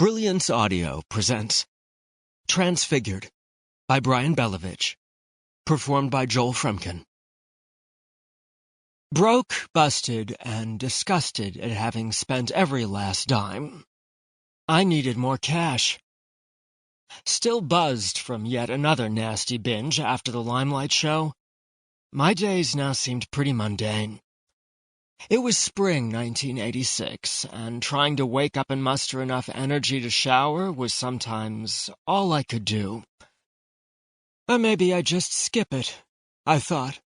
Brilliance Audio presents Transfigured by Belovitch, performed by Joel Fremkin. Broke, busted, and disgusted at having spent every last dime, I needed more cash. Still buzzed from yet another nasty binge after the Limelight show, my days now seemed pretty mundane. It was spring 1986, and trying to wake up and muster enough energy to shower was sometimes all I could do. Or maybe I'd just skip it, I thought,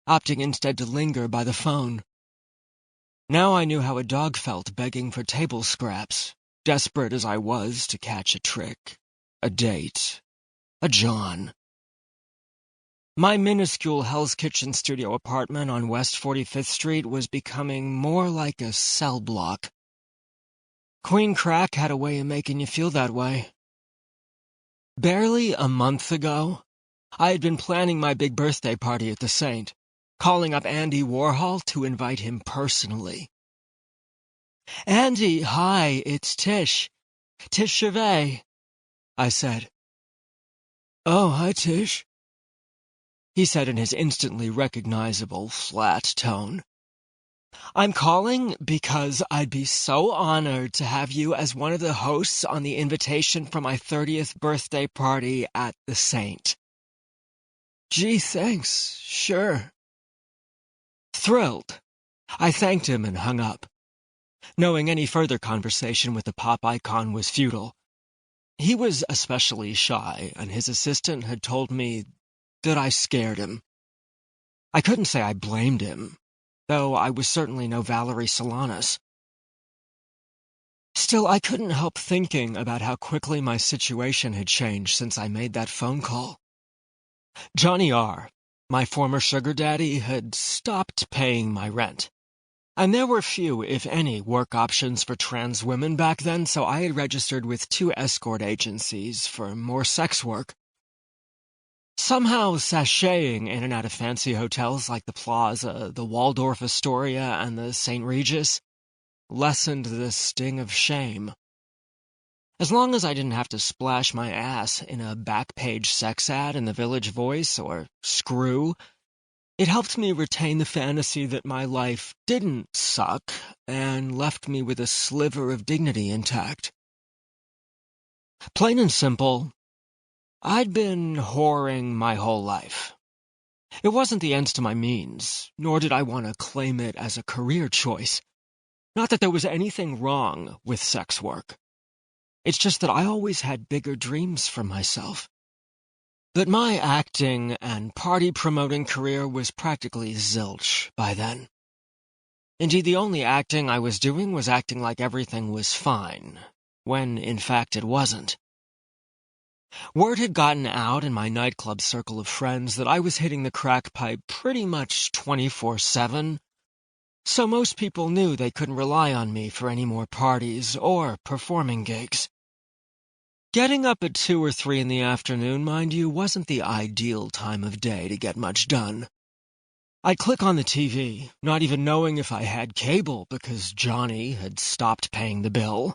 opting instead to linger by the phone. Now I knew how a dog felt begging for table scraps, desperate as I was to catch a trick, a date, a John. My minuscule Hell's Kitchen studio apartment on West 45th Street was becoming more like a cell block. Queen Crack had a way of making you feel that way. Barely a month ago, I had been planning my big birthday party at the Saint, calling up Andy Warhol to invite him personally. "Andy, hi, it's Tish. Tish Gervais," I said. "Oh, hi, Tish," he said in his instantly recognizable, flat tone. "I'm calling because I'd be so honored to have you as one of the hosts on the invitation for my 30th birthday party at the Saint." "Gee, thanks. Sure." Thrilled, I thanked him and hung up, knowing any further conversation with the pop icon was futile. He was especially shy, and his assistant had told me that I scared him. I couldn't say I blamed him, though I was certainly no Valerie Solanas. Still, I couldn't help thinking about how quickly my situation had changed since I made that phone call. Johnny R., my former sugar daddy, had stopped paying my rent. And there were few, if any, work options for trans women back then, so I had registered with 2 escort agencies for more sex work. Somehow sashaying in and out of fancy hotels like the Plaza, the Waldorf Astoria, and the St. Regis lessened the sting of shame. As long as I didn't have to splash my ass in a back-page sex ad in the Village Voice or Screw, it helped me retain the fantasy that my life didn't suck and left me with a sliver of dignity intact. Plain and simple, I'd been whoring my whole life. It wasn't the ends to my means, nor did I want to claim it as a career choice. Not that there was anything wrong with sex work. It's just that I always had bigger dreams for myself. That my acting and party-promoting career was practically zilch by then. Indeed, the only acting I was doing was acting like everything was fine, when in fact it wasn't. Word had gotten out in my nightclub circle of friends that I was hitting the crack pipe pretty much 24/7, so most people knew they couldn't rely on me for any more parties or performing gigs. Getting up at 2 or 3 in the afternoon, mind you, wasn't the ideal time of day to get much done. I'd click on the TV, not even knowing if I had cable because Johnny had stopped paying the bill.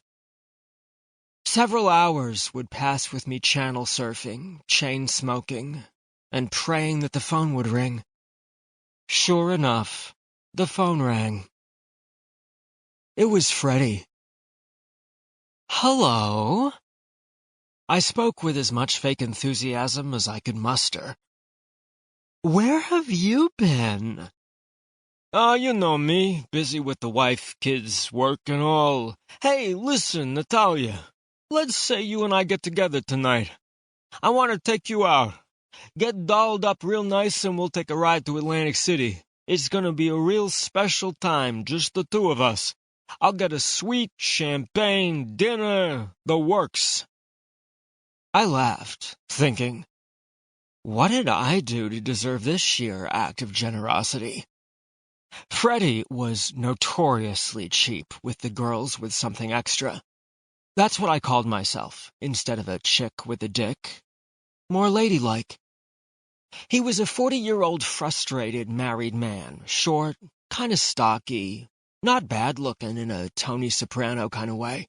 Several hours would pass with me channel surfing, chain smoking, and praying that the phone would ring. Sure enough, the phone rang. It was Freddie. "Hello?" I spoke with as much fake enthusiasm as I could muster. "Where have you been?" You know me, busy with the wife, kids, work, and all. Hey, listen, Natalia. Let's say you and I get together tonight. I want to take you out. Get dolled up real nice and we'll take a ride to Atlantic City. It's gonna be a real special time, just the 2 of us. I'll get a suite, champagne, dinner, the works." I laughed, thinking, what did I do to deserve this sheer act of generosity? Freddie was notoriously cheap with the girls with something extra. That's what I called myself, instead of a chick with a dick. More ladylike. He was a 40-year-old frustrated married man, short, kind of stocky, not bad-looking in a Tony Soprano kind of way.